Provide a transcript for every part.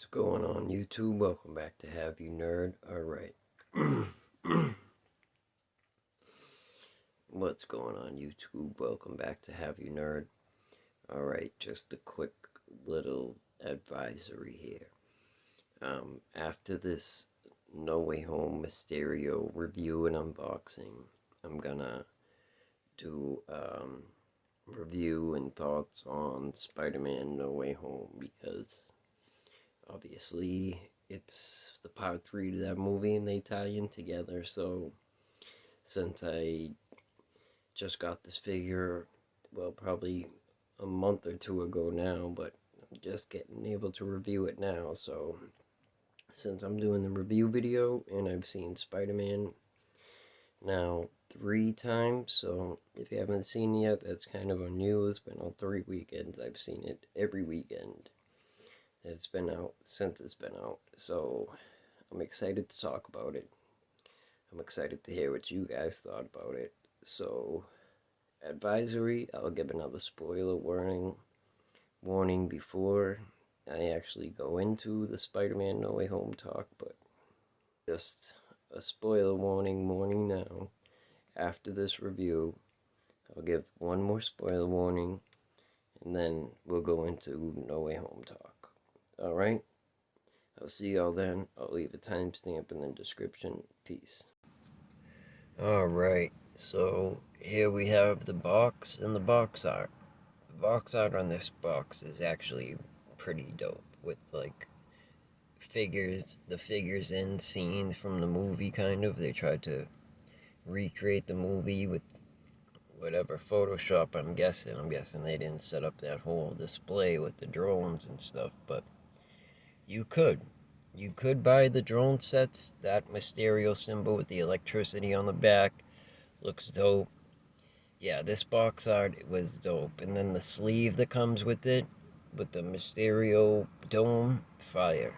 What's going on, YouTube? Welcome back to Have You Nerd. Alright. What's going on, YouTube? Welcome back to Have You Nerd. Alright, just a quick little advisory here. After this No Way Home Mysterio review and unboxing, I'm gonna do review and thoughts on Spider-Man No Way Home, because obviously it's the part 3 to that movie and they tie in together. So since I just got this figure, well, probably a month or two ago now, but I'm just getting able to review it now. So since I'm doing the review video, and I've seen Spider-Man now 3 times, so if you haven't seen it yet, that's kind of on you. It's been on 3 weekends. I've seen it every weekend that it's been out, since it's been out. So I'm excited to talk about it. I'm excited to hear what you guys thought about it. So, advisory, I'll give another spoiler warning before I actually go into the Spider-Man No Way Home talk, but just a spoiler warning now. After this review, I'll give one more spoiler warning, and then we'll go into No Way Home talk. Alright? I'll see y'all then. I'll leave a timestamp in the description. Peace. Alright, so here we have the box and the box art. The box art on this box is actually pretty dope, with like the figures in scenes from the movie, kind of. They tried to recreate the movie with whatever Photoshop, I'm guessing they didn't set up that whole display with the drones and stuff, but you could buy the drone sets. That Mysterio symbol with the electricity on the back looks dope. Yeah, this box art was dope. And then the sleeve that comes with it, with the Mysterio dome, fire.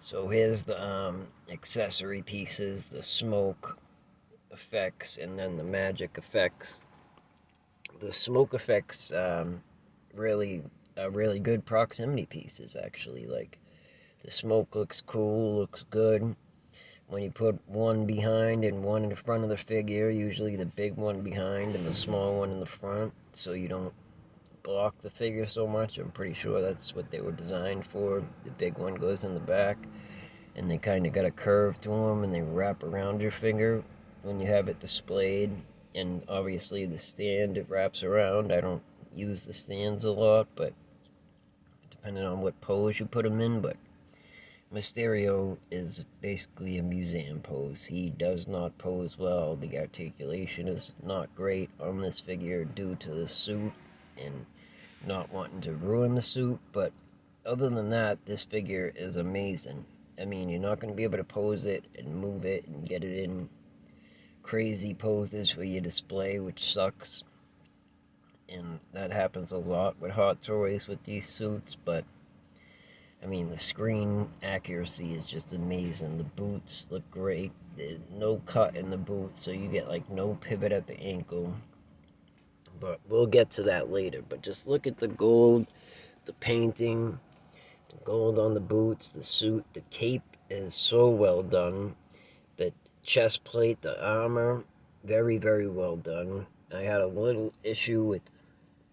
So here's the accessory pieces, the smoke effects, and then the magic effects. The smoke effects, really good proximity pieces, actually. Like, the smoke looks cool, looks good. When you put one behind and one in the front of the figure, usually the big one behind and the small one in the front, so you don't block the figure so much. I'm pretty sure that's what they were designed for. The big one goes in the back, and they kind of got a curve to them, and they wrap around your finger when you have it displayed. And obviously the stand, it wraps around. I don't use the stands a lot, but depending on what pose you put them in. But Mysterio is basically a museum pose. He does not pose well. The articulation is not great on this figure due to the suit and not wanting to ruin the suit. But other than that, this figure is amazing. I mean, you're not going to be able to pose it and move it and get it in crazy poses for your display, which sucks. And that happens a lot with Hot Toys with these suits, but I mean, the screen accuracy is just amazing. The boots look great. There's no cut in the boot, so you get like no pivot at the ankle. But we'll get to that later. But just look at the gold, the painting, the gold on the boots, the suit, the cape is so well done. The chest plate, the armor, very, very well done. I had a little issue with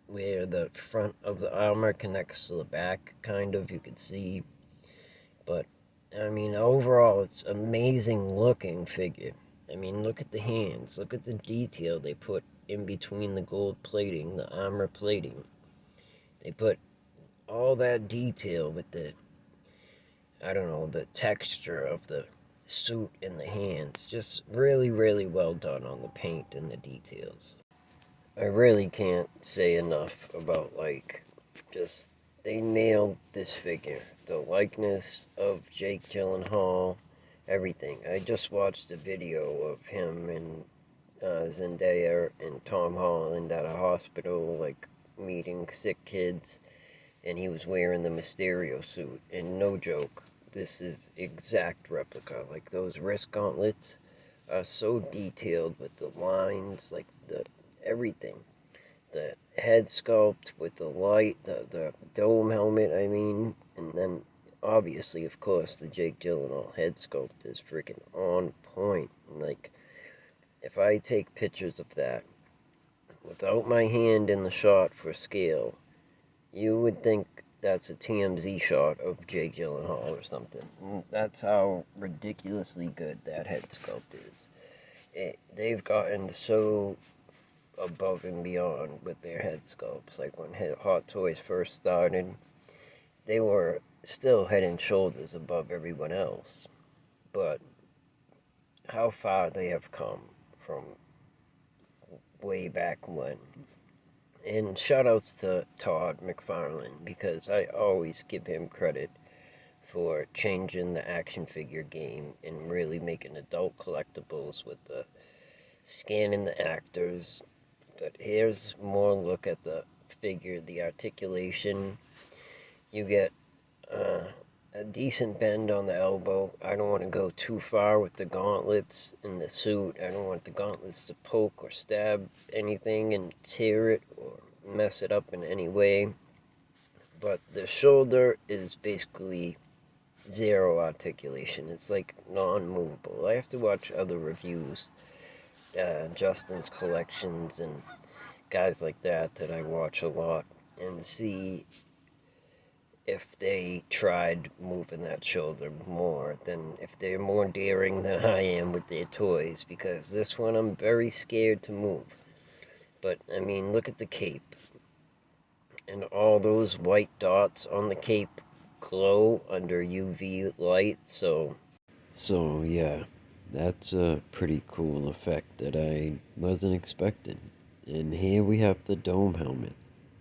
where the front of the armor connects to the back, kind of, you could see. But, I mean, overall, it's amazing looking figure. I mean, look at the hands, look at the detail they put in between the gold plating, the armor plating. They put all that detail with the, I don't know, the texture of the suit and the hands. Just really, really well done on the paint and the details. I really can't say enough about, like, just, they nailed this figure. The likeness of Jake Gyllenhaal, everything. I just watched a video of him and Zendaya and Tom Holland at a hospital, like, meeting sick kids, and he was wearing the Mysterio suit, and no joke, this is exact replica. Like, those wrist gauntlets are so detailed with the lines, like, the everything. The head sculpt with the light, the dome helmet, I mean, and then obviously, of course, the Jake Gyllenhaal head sculpt is freaking on point. Like, if I take pictures of that without my hand in the shot for scale, you would think that's a TMZ shot of Jake Gyllenhaal or something. That's how ridiculously good that head sculpt is. They've gotten so above and beyond with their head sculpts. Like when Hot Toys first started, they were still head and shoulders above everyone else. But how far they have come from way back when. And shoutouts to Todd McFarlane, because I always give him credit for changing the action figure game and really making adult collectibles with the scanning the actors. But here's more look at the figure, the articulation. You get a decent bend on the elbow. I don't want to go too far with the gauntlets in the suit. I don't want the gauntlets to poke or stab anything and tear it or mess it up in any way. But the shoulder is basically zero articulation. It's like non-movable. I have to watch other reviews, Justin's collections and guys like that I watch a lot, and see if they tried moving that shoulder more, than if they're more daring than I am with their toys, because this one I'm very scared to move. But, I mean, look at the cape. And all those white dots on the cape glow under UV light, so yeah, that's a pretty cool effect that I wasn't expecting. And here we have the dome helmet.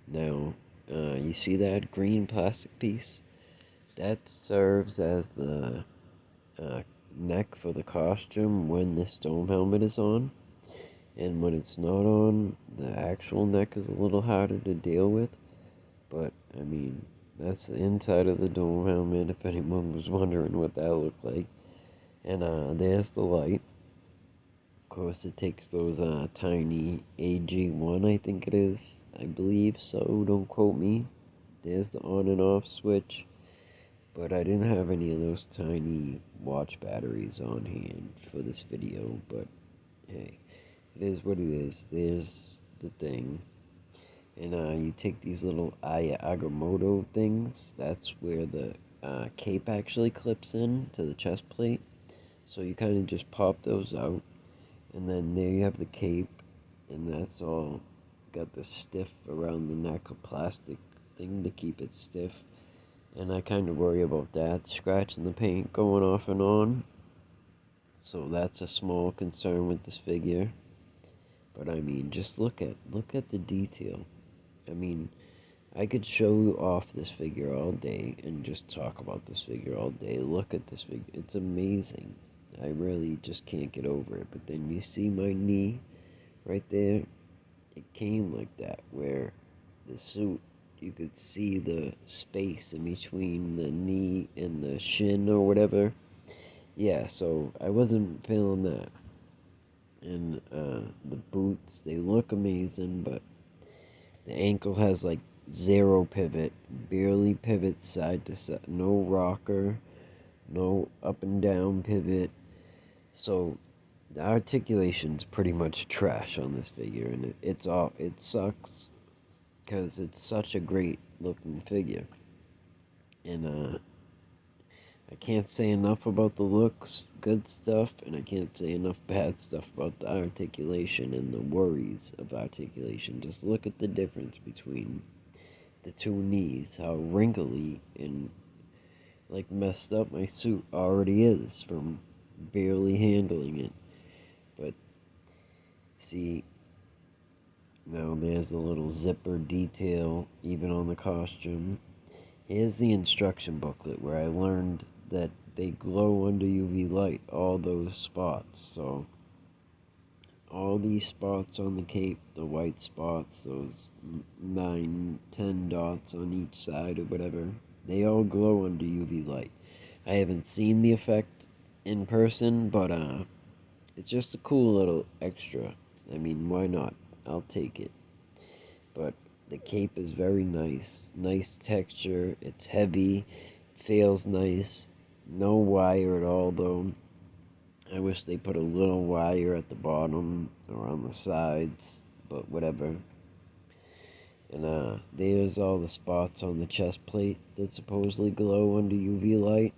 Now, you see that green plastic piece? That serves as the neck for the costume when this dome helmet is on. And when it's not on, the actual neck is a little harder to deal with. But, I mean, that's the inside of the dome helmet, if anyone was wondering what that looked like. And there's the light. Of course, it takes those tiny AG1, I think it is. I believe so, don't quote me. There's the on and off switch. But I didn't have any of those tiny watch batteries on hand for this video. But, hey, it is what it is. There's the thing. And you take these little Agamotto things. That's where the cape actually clips in to the chest plate. So you kind of just pop those out. And then there you have the cape. And that's all got the stiff around the neck, a plastic thing to keep it stiff. And I kind of worry about that, scratching the paint going off and on. So that's a small concern with this figure. But I mean, just look at the detail. I mean, I could show off this figure all day and just talk about this figure all day. Look at this figure. It's amazing. I really just can't get over it. But then you see my knee right there? It came like that, where the suit, you could see the space in between the knee and the shin or whatever. Yeah, so I wasn't feeling that. And the boots, they look amazing, but the ankle has like zero pivot, barely pivots side to side, no rocker, no up and down pivot. So the articulation's pretty much trash on this figure, and it sucks because it's such a great looking figure. And I can't say enough about the looks, good stuff, and I can't say enough bad stuff about the articulation and the worries of articulation. Just look at the difference between the two knees, how wrinkly and like messed up my suit already is from barely handling it. But see, now there's a little zipper detail even on the costume. Here's the instruction booklet where I learned that they glow under UV light, all those spots. So all these spots on the cape, the white spots, those 9-10 dots on each side or whatever, they all glow under UV light. I haven't seen the effect in person, but it's just a cool little extra. I mean, why not? I'll take it. But the cape is very nice texture. It's heavy. feels nice. No wire at all, though. I wish they put a little wire at the bottom or on the sides, but whatever. And there's all the spots on the chest plate that supposedly glow under UV light.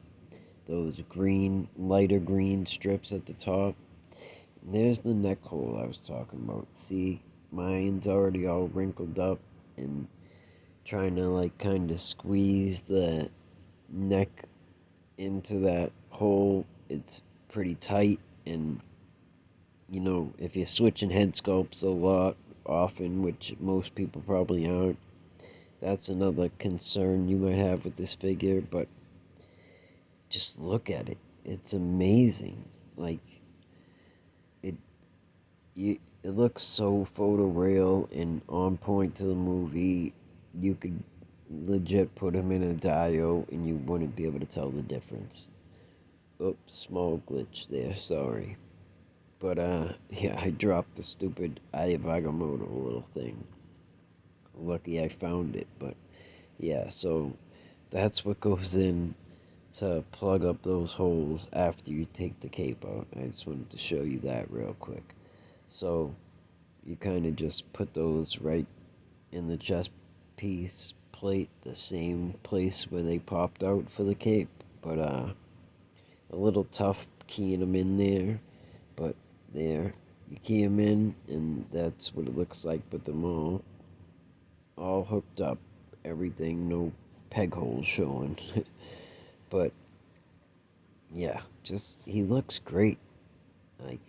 Those green, lighter green strips at the top. And there's the neck hole I was talking about. See, mine's already all wrinkled up and trying to like kind of squeeze the neck into that hole. It's pretty tight, and you know, if you're switching head sculpts a lot often, which most people probably aren't, that's another concern you might have with this figure. But just look at it. It's amazing. Like it it looks so photoreal and on point to the movie. You could legit put him in a dio and you wouldn't be able to tell the difference. Oops, small glitch there, sorry. But yeah, I dropped the stupid Eye of Agamotto little thing. Lucky I found it, but yeah, so that's what goes in to plug up those holes after you take the cape out. I just wanted to show you that real quick. So you kind of just put those right in the chest piece plate, the same place where they popped out for the cape, but a little tough keying them in there, but there, you key them in, and that's what it looks like with them all hooked up, everything, no peg holes showing. But yeah, just he looks great. Like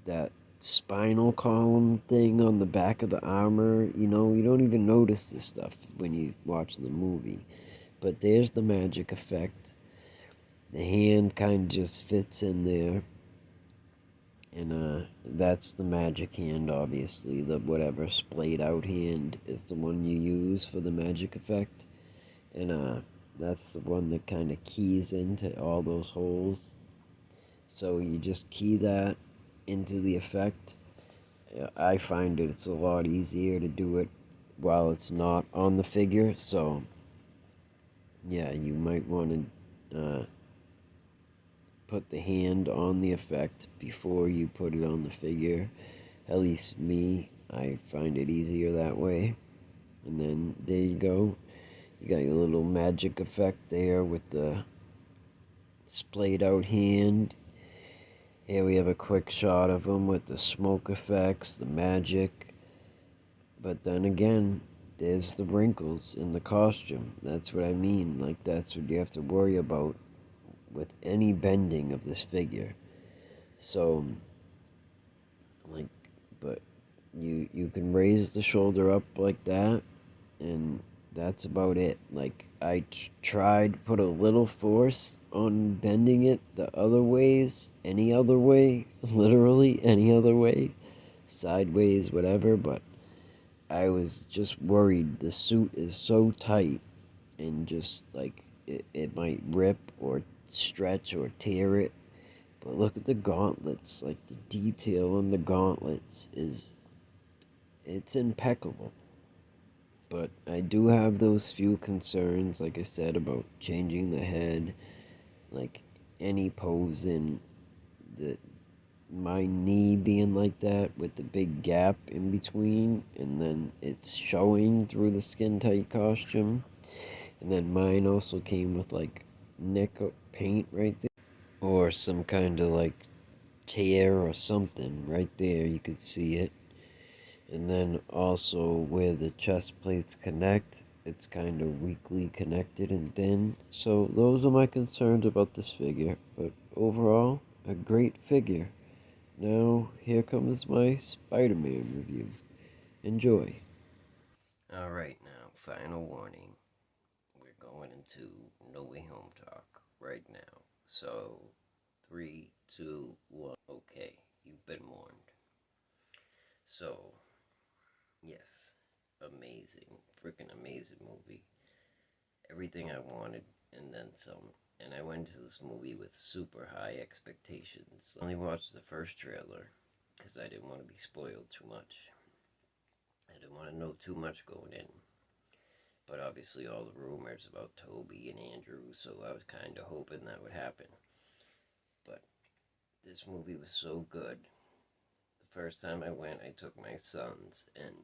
that spinal column thing on the back of the armor, you know, you don't even notice this stuff when you watch the movie. But there's the magic effect. The hand kind of just fits in there. And that's the magic hand, obviously. The whatever splayed out hand is the one you use for the magic effect. And that's the one that kind of keys into all those holes. So you just key that into the effect. I find it's a lot easier to do it while it's not on the figure. So yeah, you might want to put the hand on the effect before you put it on the figure. At least me, I find it easier that way. And then there you go. You got your little magic effect there with the splayed out hand. Here we have a quick shot of him with the smoke effects, the magic. But then again, there's the wrinkles in the costume. That's what I mean. Like, that's what you have to worry about with any bending of this figure. So, like, but you can raise the shoulder up like that, and that's about it. Like, I tried to put a little force on bending it the other ways, any other way, literally any other way, sideways, whatever, but I was just worried. The suit is so tight and just like it might rip or stretch or tear it. But look at the gauntlets. Like the detail on the gauntlets it's impeccable. But I do have those few concerns, like I said, about changing the head, like any pose in the my knee being like that with the big gap in between, and then it's showing through the skin tight costume. And then mine also came with like neck paint right there, or some kind of like tear or something right there. You could see it. And then also where the chest plates connect, it's kind of weakly connected and thin. So those are my concerns about this figure. But overall, a great figure. Now, here comes my Spider-Man review. Enjoy. Alright, now, final warning. We're going into No Way Home talk right now. So, 3, 2, 1. Okay, you've been warned. So, yes, amazing. Freaking amazing movie. Everything I wanted, and then some. And I went to this movie with super high expectations. I only watched the first trailer because I didn't want to be spoiled too much. I didn't want to know too much going in. But obviously all the rumors about Toby and Andrew, so I was kind of hoping that would happen. But this movie was so good. The first time I went, I took my sons, and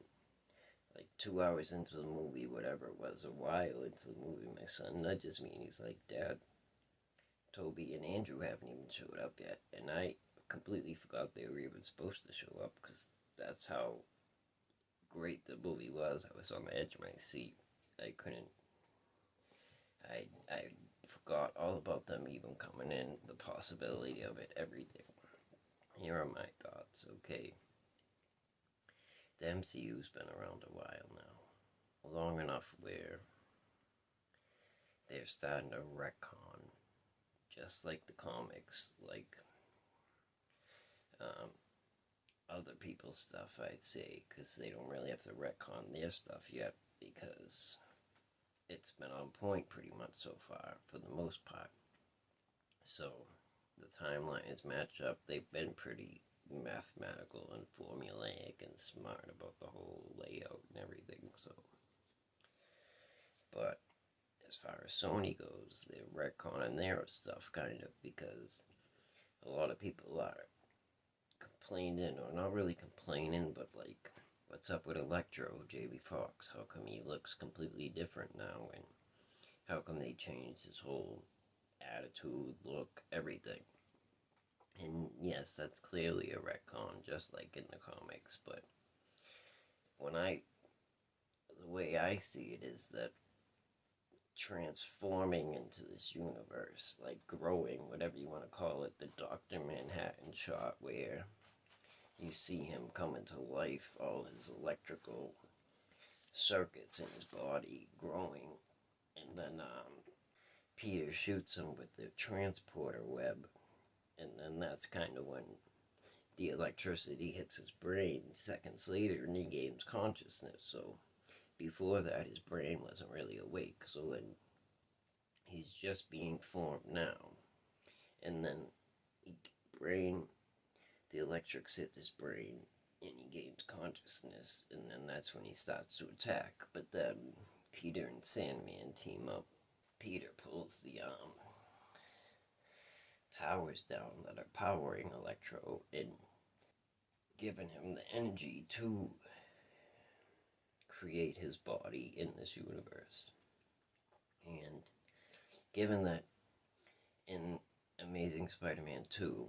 like 2 hours into the movie, whatever it was, a while into the movie, my son nudges me and he's like, Dad, Toby and Andrew haven't even showed up yet. And I completely forgot they were even supposed to show up because that's how great the movie was. I was on the edge of my seat. I couldn't. I forgot all about them even coming in, the possibility of it, everything. Here are my thoughts. Okay, the MCU's been around a while now, long enough where they're starting to retcon, just like the comics, like um, other people's stuff, I'd say, because they don't really have to retcon their stuff yet, because it's been on point pretty much so far, for the most part. So, the timelines match up. They've been pretty mathematical and formulaic and smart about the whole layout and everything, so. But, as far as Sony goes, they're retconning their stuff, kind of, because a lot of people are complaining, or not really complaining, but like, what's up with Electro, Jamie Foxx? How come he looks completely different now? And how come they changed his whole attitude, look, everything? And yes, that's clearly a retcon, just like in the comics, but the way I see it is that transforming into this universe, like growing, whatever you want to call it, the Dr. Manhattan shot where you see him come into life, all his electrical circuits in his body growing, and then Peter shoots him with the transporter web, and then that's kind of when the electricity hits his brain seconds later and he gains consciousness. So before that his brain wasn't really awake, so then he's just being formed now, and then the electrics hit his brain and he gains consciousness, and then that's when he starts to attack. But then Peter and Sandman team up. Peter pulls the towers down that are powering Electro and giving him the energy to create his body in this universe. And given that in Amazing Spider-Man 2,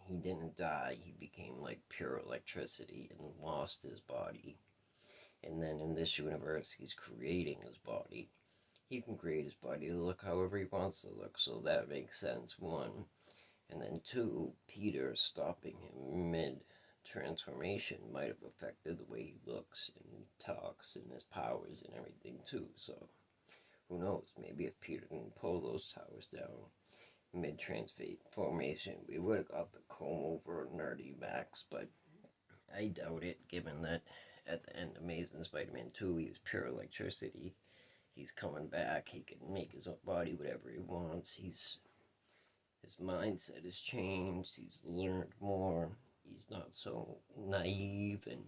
he didn't die, he became like pure electricity and lost his body. And then in this universe, he's creating his body. He can create his body to look however he wants to look, so that makes sense, one. And then two, Peter stopping him mid-transformation might have affected the way he looks and talks and his powers and everything too, so who knows, maybe if Peter didn't pull those towers down mid-transformation, we would have got the comb-over nerdy Max, but I doubt it, given that at the end of Amazing Spider-Man 2, he was pure electricity. He's coming back, he can make his own body whatever he wants, his mindset has changed, he's learned more, he's not so naive and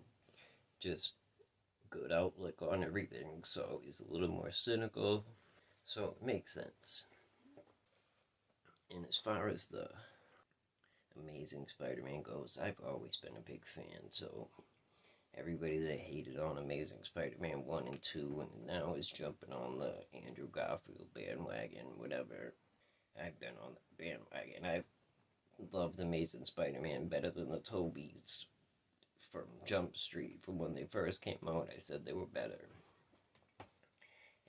just good outlook on everything, so he's a little more cynical, so it makes sense. And as far as the Amazing Spider-Man goes, I've always been a big fan, so everybody that hated on Amazing Spider-Man 1 and 2 and now is jumping on the Andrew Garfield bandwagon, whatever. I've been on the bandwagon. I've loved Amazing Spider-Man better than the Tobies from Jump Street. From when they first came out, I said they were better.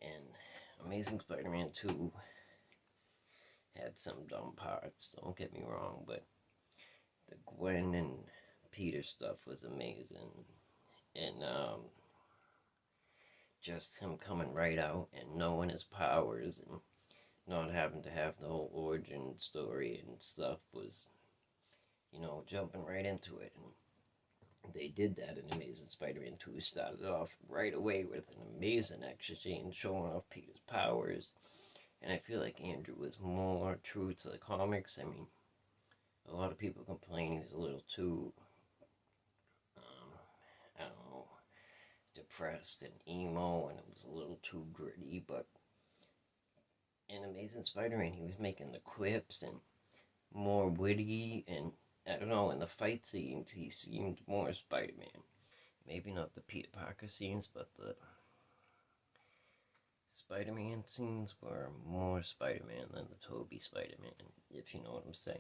And Amazing Spider-Man 2 had some dumb parts, don't get me wrong, but the Gwen and Peter stuff was amazing. And just him coming right out and knowing his powers and not having to have the whole origin story and stuff was, jumping right into it. And they did that in Amazing Spider-Man 2. Started off right away with an amazing action scene showing off Peter's powers. And I feel like Andrew was more true to the comics. I mean, a lot of people complain he was a little too, I don't know, depressed and emo, and it was a little too gritty. But in Amazing Spider-Man, he was making the quips and more witty, and I don't know, in the fight scenes, he seemed more Spider-Man. Maybe not the Peter Parker scenes, but the Spider-Man scenes were more Spider-Man than the Tobey Spider-Man, if you know what I'm saying.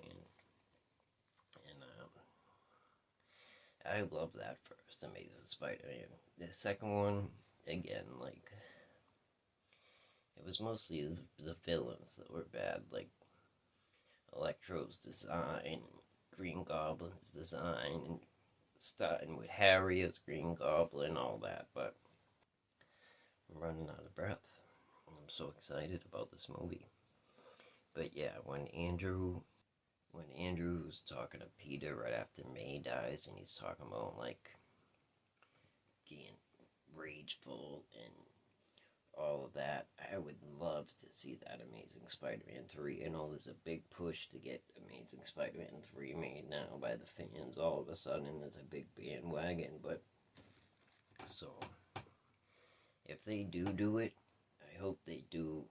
And I love that first Amazing Spider-Man. The second one, again, like, it was mostly the villains that were bad, like Electro's design, Green Goblin's design, and starting with Harry as Green Goblin, all that. But I'm running out of breath. I'm so excited about this movie. But yeah, when Andrew's talking to Peter right after May dies, and he's talking about like being rageful and all of that, I would love to see that Amazing Spider-Man 3. I know there's a big push to get Amazing Spider-Man 3 made now by the fans. All of a sudden, there's a big bandwagon, but so if they do it, I hope they do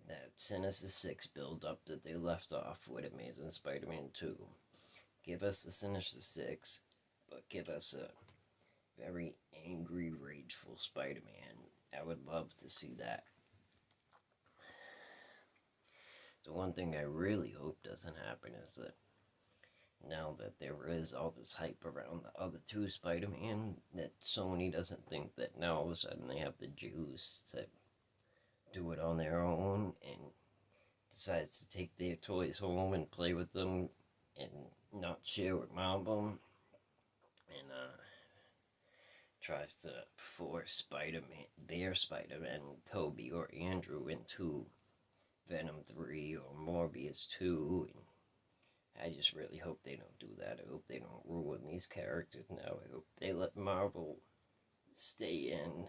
that Sinister Six build up that they left off with Amazing Spider-Man 2. Give us the Sinister Six, but give us a very angry, rageful Spider-Man. I would love to see that. The one thing I really hope doesn't happen is that now that there is all this hype around the other two Spider-Man, that Sony doesn't think that now all of a sudden they have the juice to do it on their own and decides to take their toys home and play with them and not share with Marvel, and tries to force Spider-Man, their Spider-Man, Tobey or Andrew, into Venom 3 or Morbius 2. And I just really hope they don't do that. I hope they don't ruin these characters now. I hope they let Marvel stay in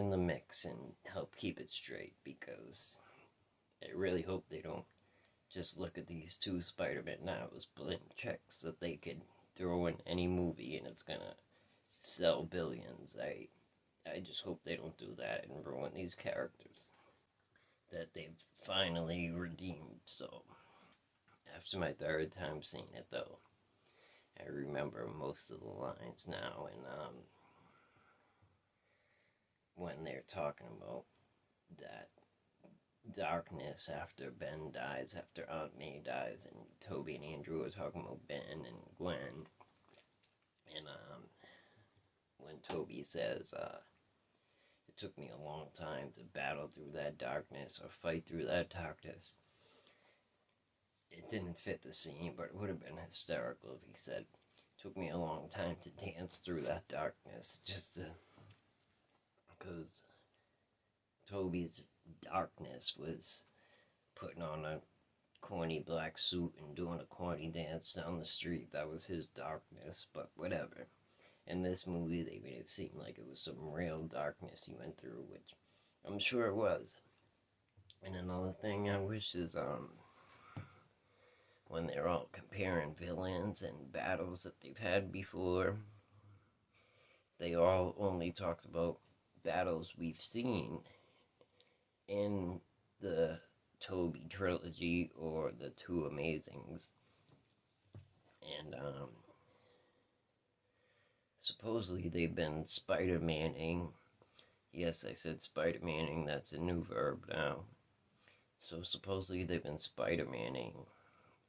the mix and help keep it straight, because I really hope they don't just look at these two Spider-Man now as blank checks that they could throw in any movie and it's gonna sell billions. I just hope they don't do that and ruin these characters that they've finally redeemed. So after my third time seeing it, though, I remember most of the lines now. And when they're talking about that darkness after Ben dies, after Aunt May dies, and Tobey and Andrew are talking about Ben and Gwen, and when Tobey says, it took me a long time to battle through that darkness or fight through that darkness. It didn't fit the scene, but it would have been hysterical if he said, it took me a long time to dance through that darkness, because Tobey's darkness was putting on a corny black suit and doing a corny dance down the street. That was his darkness, but whatever. In this movie, they made it seem like it was some real darkness he went through, which I'm sure it was. And another thing I wish is, when they're all comparing villains and battles that they've had before, they all only talked about battles we've seen in the Tobey trilogy or the two Amazings. And supposedly they've been Spider-Manning. Yes, I said Spider-Manning, that's a new verb now. So supposedly they've been Spider-Manning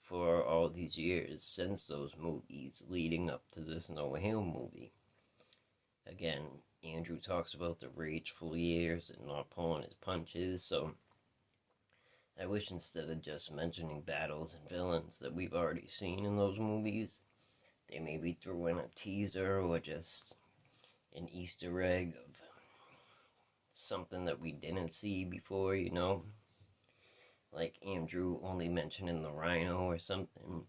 for all these years since those movies leading up to this No Way Home movie. Again, Andrew talks about the rageful years and not pulling his punches, so I wish instead of just mentioning battles and villains that we've already seen in those movies, they maybe throw in a teaser or just an Easter egg of something that we didn't see before, you know? Like Andrew only mentioning the Rhino or something.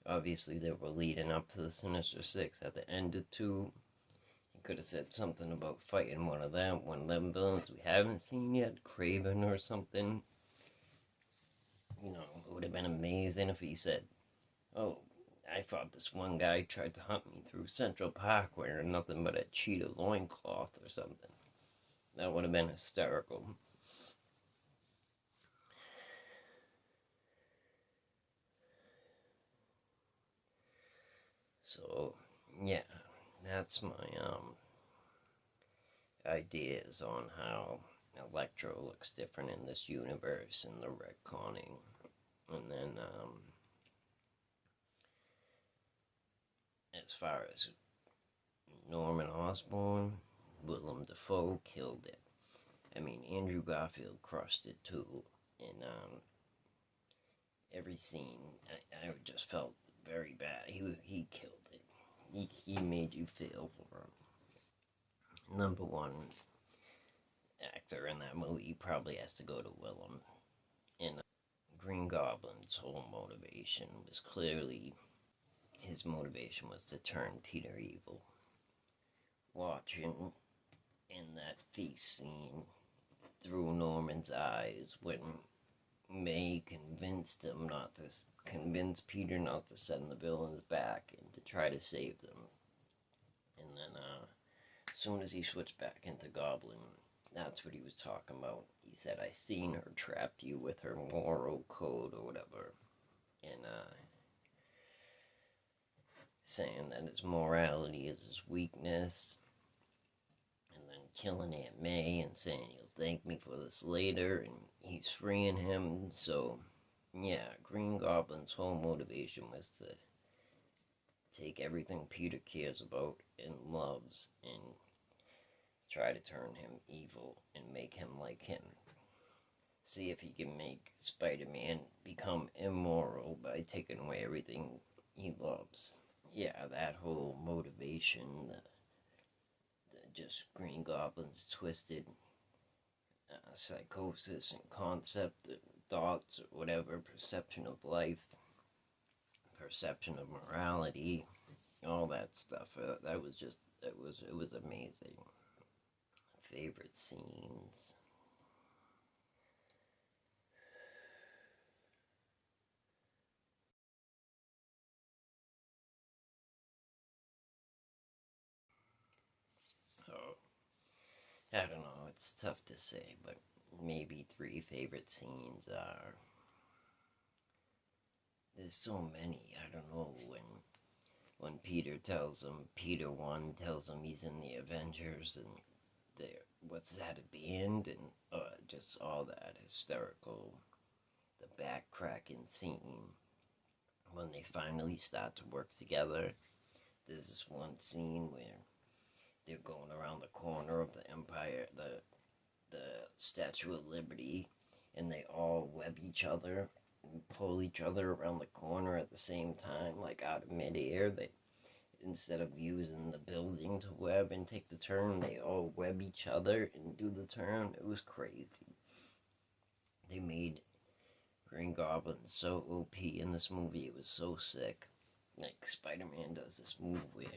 Obviously, they were leading up to the Sinister Six at the end of 2. He could have said something about fighting one of them villains we haven't seen yet, Craven or something. You know, it would have been amazing if he said, oh, I thought this one guy tried to hunt me through Central Park wearing nothing but a cheetah loincloth or something. That would have been hysterical. So, yeah, that's my ideas on how Electro looks different in this universe and the retconning. And then, as far as Norman Osborn, Willem Dafoe killed it. I mean, Andrew Garfield crushed it too. And every scene, I just felt very bad. He killed it. He made you feel for him. Number one actor in that movie probably has to go to Willem. And Green Goblin's whole motivation was clearly, his motivation was to turn Peter evil. Watching in that feast scene through Norman's eyes when May convinced Peter not to send the villains back and to try to save them. And then, as soon as he switched back into Goblin, that's what he was talking about. He said, "I seen her trapped you with her moral code," or whatever. And, saying that his morality is his weakness. And then killing Aunt May and saying, "You'll thank me for this later," and he's freeing him. So, yeah, Green Goblin's whole motivation was to take everything Peter cares about and loves and try to turn him evil and make him like him. See if he can make Spider-Man become immoral by taking away everything he loves. Yeah, that whole motivation, just Green Goblin's twisted psychosis and concept, thoughts, or whatever, perception of life, perception of morality, all that stuff. That was just, it was amazing. Favorite scenes. Oh, I don't know, it's tough to say, but maybe 3 favorite scenes are, there's so many, I don't know, when Peter tells him, Peter 1 tells him he's in the Avengers, and what's that, a band, and just all that hysterical, the back-cracking scene, when they finally start to work together. There's this one scene where they're going around the corner of the Empire, the Statue of Liberty, and they all web each other and pull each other around the corner at the same time, like out of midair. They, instead of using the building to web and take the turn, they all web each other and do the turn. It was crazy. They made Green Goblin so OP in this movie. It was so sick. Like, Spider-Man does this move where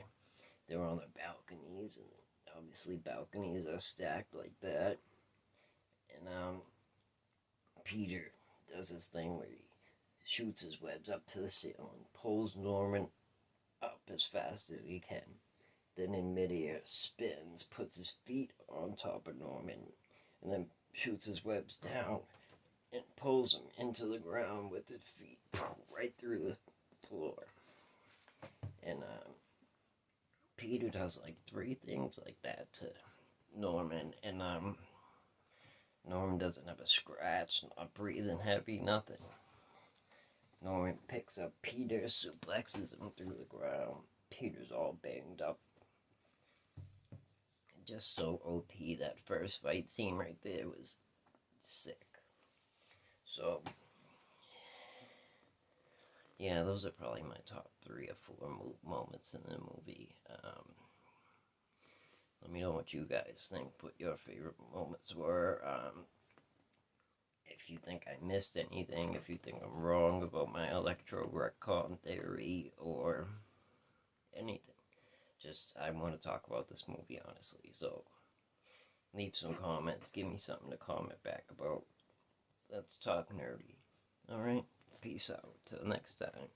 they're on the balconies, and obviously balconies are stacked like that. And Peter does this thing where he shoots his webs up to the ceiling, pulls Norman up as fast as he can, then in midair spins, puts his feet on top of Norman, and then shoots his webs down and pulls him into the ground with his feet right through the floor. And Peter does like 3 things like that to Norman, and Norman doesn't have a scratch, not breathing heavy, nothing. Norman picks up Peter, suplexes him through the ground. Peter's all banged up. Just so OP. That first fight scene right there was sick. So, yeah, those are probably my top 3 or 4 moments in the movie. Let me know what you guys think, what your favorite moments were. If you think I missed anything, if you think I'm wrong about my Electro retcon theory, or anything. Just, I want to talk about this movie, honestly. So, leave some comments. Give me something to comment back about. Let's talk nerdy. Alright? Peace out. Till next time.